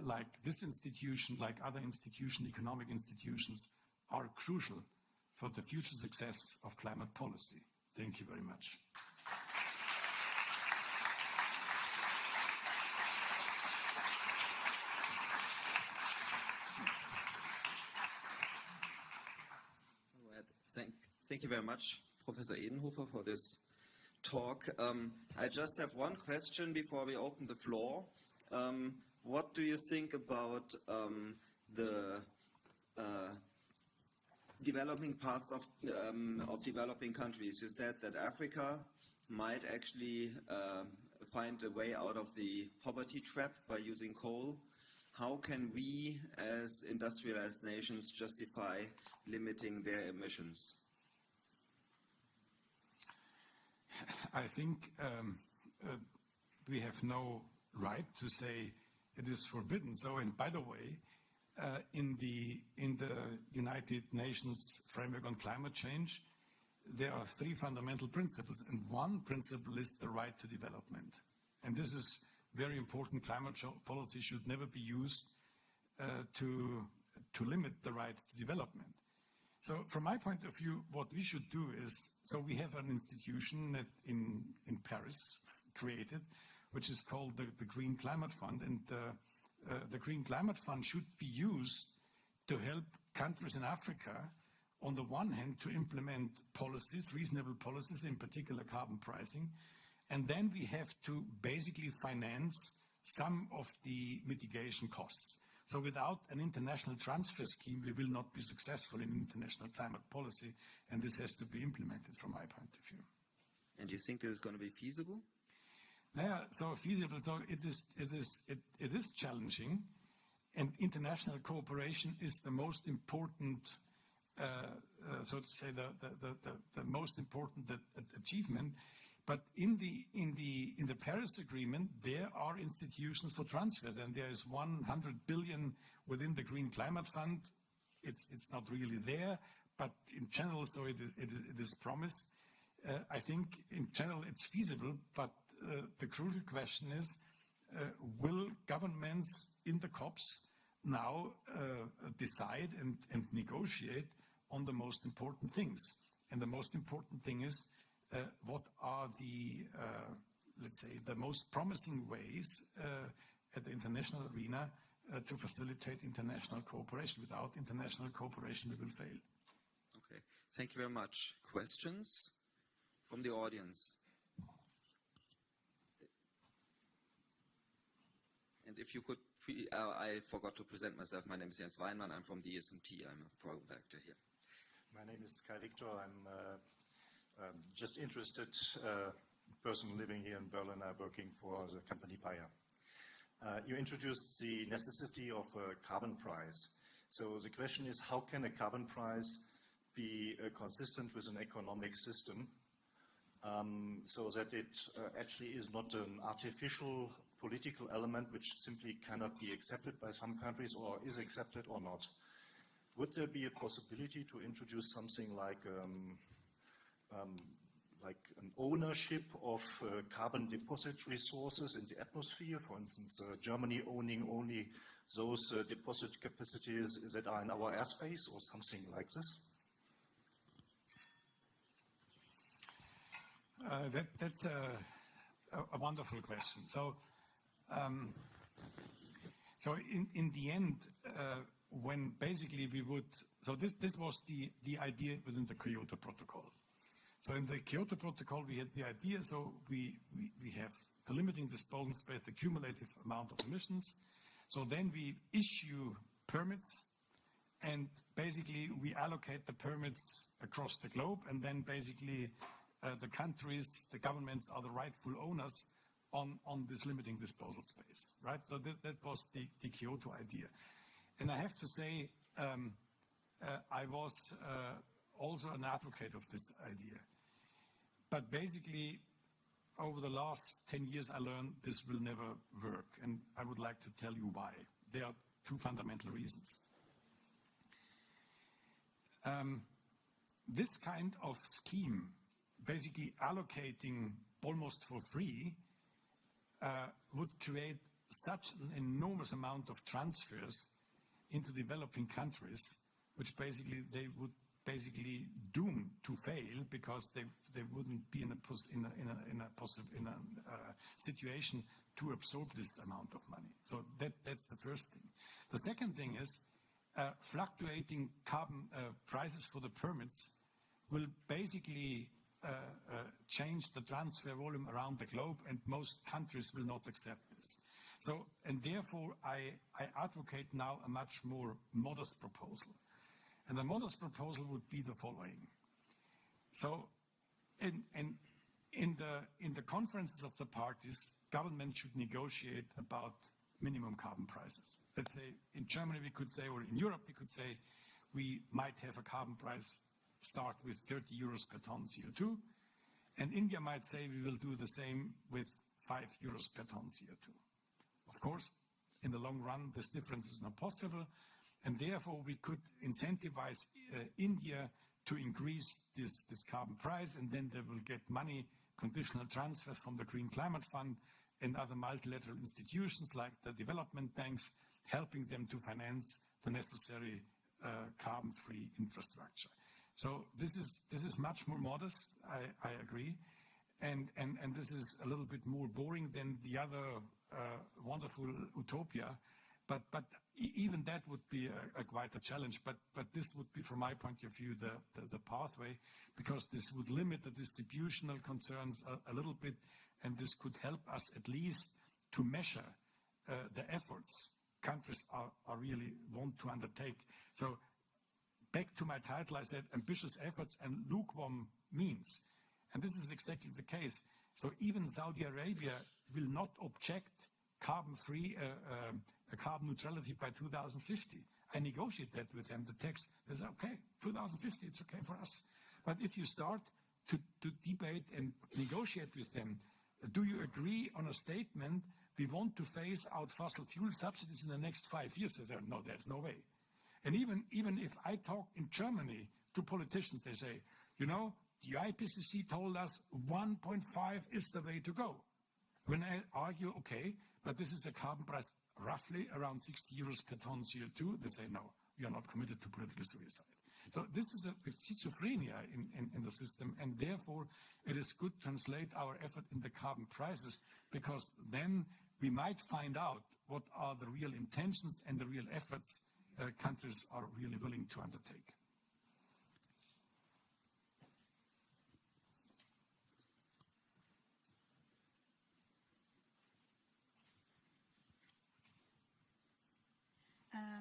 like this institution, like other institutions, economic institutions, are crucial for the future success of climate policy. Thank you very much. Thank you very much, Professor Edenhofer, for this talk. I just have one question before we open the floor. What do you think about the developing parts of developing countries? You said that Africa might actually find a way out of the poverty trap by using coal. How can we, as industrialized nations, justify limiting their emissions? I think we have no right to say it is forbidden. So, and by the way, in the United Nations Framework on Climate Change, there are 3 fundamental principles, and one principle is the right to development. And this is very important. Climate policy should never be used to limit the right to development. So from my point of view, what we should do is, so we have an institution that in Paris created, which is called the Green Climate Fund. And the Green Climate Fund should be used to help countries in Africa, on the one hand, to implement policies, reasonable policies, in particular carbon pricing. And then we have to basically finance some of the mitigation costs. So without an international transfer scheme, we will not be successful in international climate policy, and this has to be implemented from my point of view. And do you think this is going to be feasible? Yeah, so feasible. So it is challenging, and international cooperation is the most important, so to say, the most important achievement. But in the Paris Agreement, there are institutions for transfers, and there is 100 billion within the Green Climate Fund. It's not really there, but in general, so it is promised. I think in general it's feasible, but the crucial question is, will governments in the COPs now decide and negotiate on the most important things? And the most important thing is, what are the, let's say, the most promising ways at the international arena to facilitate international cooperation? Without international cooperation, we will fail. Okay, thank you very much. Questions from the audience? And if you could, I forgot to present myself. My name is Jens Wyman. I'm from the ESMT. I'm a program director here. My name is Kai Victor. I'm just interested person living here in Berlin, working for the company Bayer. You introduced the necessity of a carbon price. So the question is, how can a carbon price be consistent with an economic system so that it actually is not an artificial political element which simply cannot be accepted by some countries, or is accepted or not? Would there be a possibility to introduce something like an ownership of carbon deposit resources in the atmosphere? For instance, Germany owning only those deposit capacities that are in our airspace, or something like this? That's a wonderful question. So in the end, when basically we would, so this was the idea within the Kyoto Protocol. So in the Kyoto Protocol, we had the idea, so we have the limiting disposal space, the cumulative amount of emissions. So then we issue permits, and basically we allocate the permits across the globe, and then basically the countries, the governments are the rightful owners on this limiting disposal space, right? So that was the Kyoto idea. And I have to say, I was also an advocate of this idea. But basically, over the last 10 years, I learned this will never work. And I would like to tell you why. There are two fundamental reasons. This kind of scheme, basically allocating almost for free, would create such an enormous amount of transfers into developing countries, which basically they would basically doomed to fail, because they wouldn't be in a situation to absorb this amount of money. So that's the first thing. The second thing is fluctuating carbon prices for the permits will basically change the transfer volume around the globe, and most countries will not accept this. So, and therefore I advocate now a much more modest proposal. And the modest proposal would be the following. So in the conferences of the parties, government should negotiate about minimum carbon prices. Let's say in Germany we could say, or in Europe we could say, we might have a carbon price start with 30 euros per ton CO2. And India might say we will do the same with 5 euros per ton CO2. Of course, in the long run, this difference is not possible. And therefore, we could incentivize India to increase this carbon price, and then they will get money, conditional transfers from the Green Climate Fund and other multilateral institutions like the development banks, helping them to finance the necessary carbon-free infrastructure. So this is much more modest, I agree, and this is a little bit more boring than the other wonderful utopia, but even that would be quite a challenge. But this would be, from my point of view, the pathway, because this would limit the distributional concerns a little bit, and this could help us at least to measure the efforts countries are really want to undertake. So back to my title, I said ambitious efforts and lukewarm means. And this is exactly the case. So even Saudi Arabia will not object carbon-free, carbon neutrality by 2050. I negotiate that with them. The text is okay, 2050, it's okay for us. But if you start to debate and negotiate with them, do you agree on a statement, we want to phase out fossil fuel subsidies in the next 5 years? They say, no, there's no way. And even if I talk in Germany to politicians, they say, you know, the IPCC told us 1.5 is the way to go. When I argue, okay, but this is a carbon price roughly around 60 euros per ton CO2, they say, no, we are not committed to political suicide. So this is a schizophrenia in the system, and therefore it is good to translate our effort in the carbon prices, because then we might find out what are the real intentions and the real efforts countries are really willing to undertake.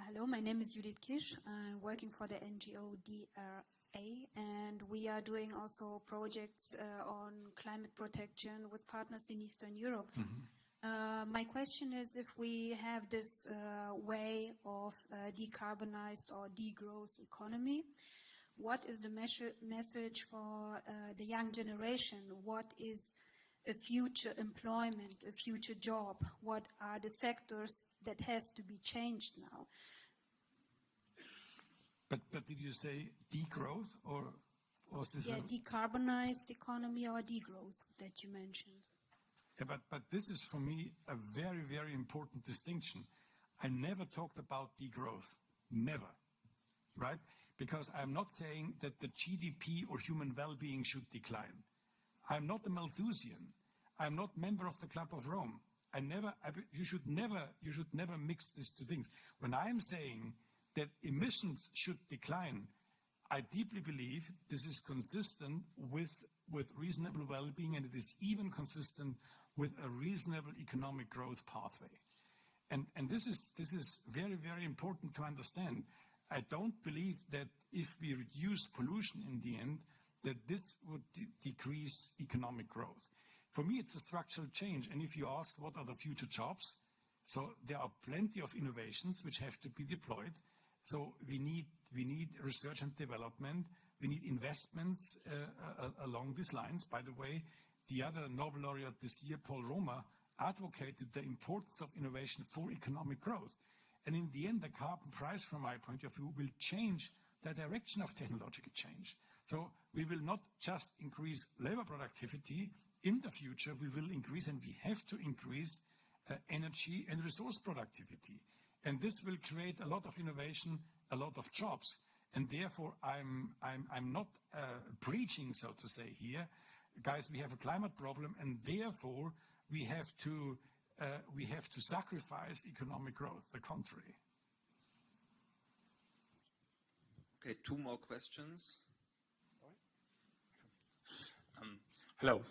Hello, my name is Judith Gish. I'm working for the NGO DRA, and we are doing also projects on climate protection with partners in Eastern Europe. Mm-hmm. My question is, if we have this way of decarbonized or degrowth economy, what is the message for the young generation? What is a future employment, a future job? What are the sectors that has to be changed now? But did you say degrowth, or was this? Yeah, decarbonized economy or degrowth that you mentioned. Yeah, but this is for me a very, very important distinction. I never talked about degrowth, never, right? Because I'm not saying that the GDP or human well-being should decline. I'm not a Malthusian. I'm not member of the Club of Rome. You should never mix these two things. When I'm saying that emissions should decline, I deeply believe this is consistent with reasonable well-being, and it is even consistent with a reasonable economic growth pathway. And this is very, very important to understand. I don't believe that if we reduce pollution in the end, that this would decrease economic growth. For me, it's a structural change. And if you ask what are the future jobs, so there are plenty of innovations which have to be deployed. So we need research and development. We need investments along these lines. By the way, the other Nobel laureate this year, Paul Romer, advocated the importance of innovation for economic growth. And in the end, the carbon price, from my point of view, will change the direction of technological change. So we will not just increase labor productivity. In the future, we will increase, and we have to increase energy and resource productivity. And this will create a lot of innovation, a lot of jobs. And therefore, I'm not preaching, so to say, here, guys, we have a climate problem, and therefore we have to sacrifice economic growth. The contrary. Okay, 2 more questions. Hello.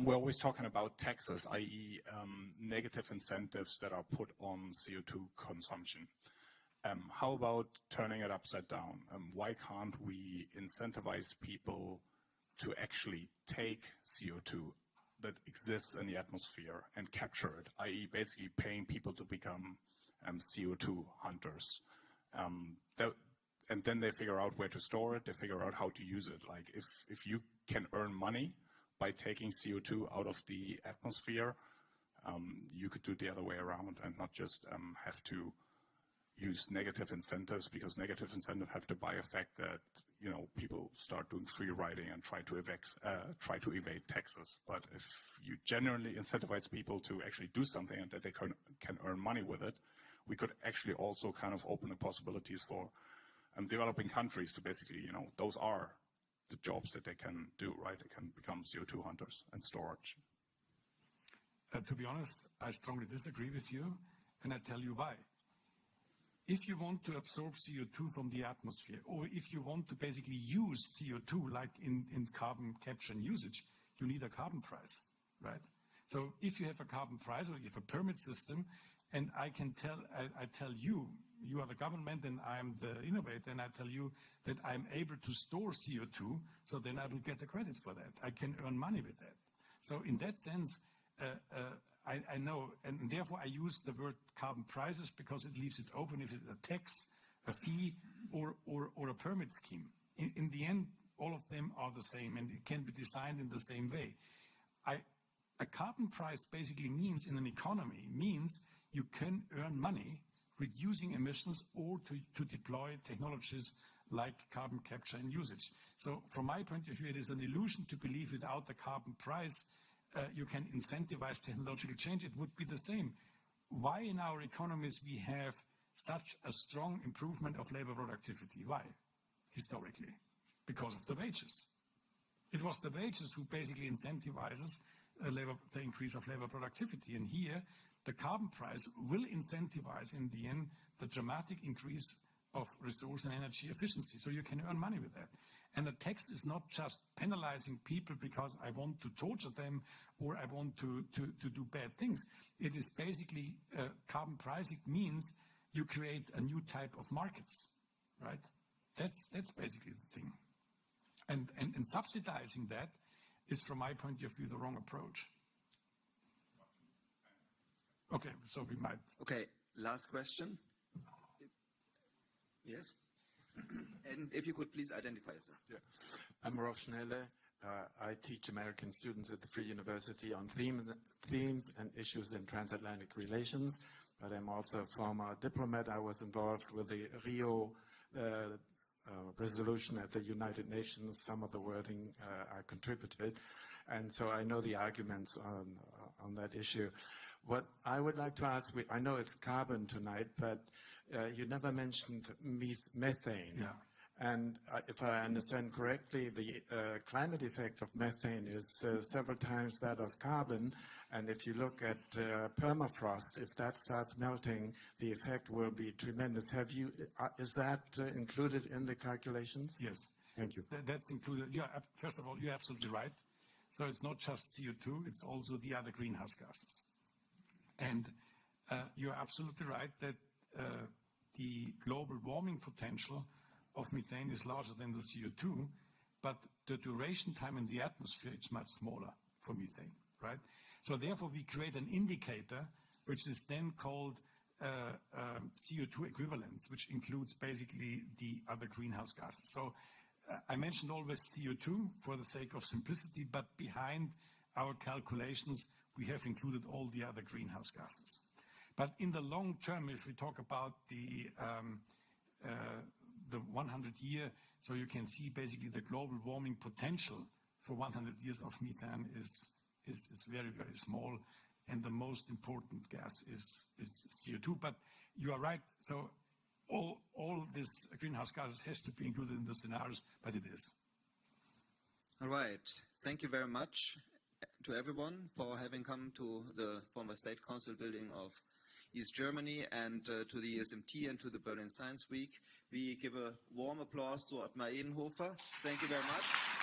We're always talking about taxes, i.e. Negative incentives that are put on CO2 consumption. How about turning it upside down? Why can't we incentivize people to actually take CO2 that exists in the atmosphere and capture it, i.e. basically paying people to become CO2 hunters? And then they figure out where to store it, they figure out how to use it. Like if you can earn money by taking CO2 out of the atmosphere, you could do it the other way around and not just have to use negative incentives, because negative incentives have the by-effect that, you know, people start doing free riding and try to evade taxes. But if you genuinely incentivize people to actually do something and that they can earn money with it, we could actually also kind of open the possibilities for developing countries to basically, those are the jobs that they can do, right? They can become CO2 hunters and storage. To be honest, I strongly disagree with you, and I tell you why. If you want to absorb CO2 from the atmosphere, or if you want to basically use CO2 like in carbon capture and usage, you need a carbon price, right? So if you have a carbon price or you have a permit system, and I tell you, you are the government and I'm the innovator, and I tell you that I'm able to store CO2, so then I will get a credit for that. I can earn money with that. So in that sense, I know, and therefore I use the word carbon prices because it leaves it open if it's a tax, a fee, or a permit scheme. In the end, all of them are the same, and it can be designed in the same way. A carbon price basically means, in an economy, means you can earn money reducing emissions or to deploy technologies like carbon capture and usage. So from my point of view, it is an illusion to believe without the carbon price you can incentivize technological change. It would be the same. Why in our economies we have such a strong improvement of labor productivity? Why? Historically. Because of the wages. It was the wages who basically incentivizes the increase of labor productivity. And here, the carbon price will incentivize, in the end, the dramatic increase of resource and energy efficiency. So you can earn money with that. And the tax is not just penalizing people because I want to torture them or I want to do bad things. It is basically carbon pricing means you create a new type of markets, right? That's basically the thing. And subsidizing that is, from my point of view, the wrong approach. Okay, so we might... Okay, last question. Yes? And if you could please identify yourself. Yeah. I'm Prof. I teach American students at the Free University on themes and issues in transatlantic relations, but I'm also a former diplomat. I was involved with the Rio resolution at the United Nations. Some of the wording I contributed, and so I know the arguments on that issue. What I would like to ask, I know it's carbon tonight, but you never mentioned methane. Yeah. And if I understand correctly, the climate effect of methane is several times that of carbon. And if you look at permafrost, if that starts melting, the effect will be tremendous. Is that included in the calculations? Yes. Thank you. That's included. Yeah, first of all, you're absolutely right. So it's not just CO2, it's also the other greenhouse gases. And you're absolutely right that the global warming potential of methane is larger than the CO2, but the duration time in the atmosphere is much smaller for methane, right? So therefore we create an indicator which is then called CO2 equivalence, which includes basically the other greenhouse gases. So I mentioned always CO2 for the sake of simplicity, but behind our calculations we have included all the other greenhouse gases. But in the long term, if we talk about the 100-year, so you can see basically the global warming potential for 100 years of methane is very, very small, and the most important gas is CO2. But you are right, so all this greenhouse gases has to be included in the scenarios, but it is. All right, thank you very much to everyone for having come to the former State Council building of East Germany and to the ESMT and to the Berlin Science Week. We give a warm applause to Ottmar Edenhofer. Thank you very much.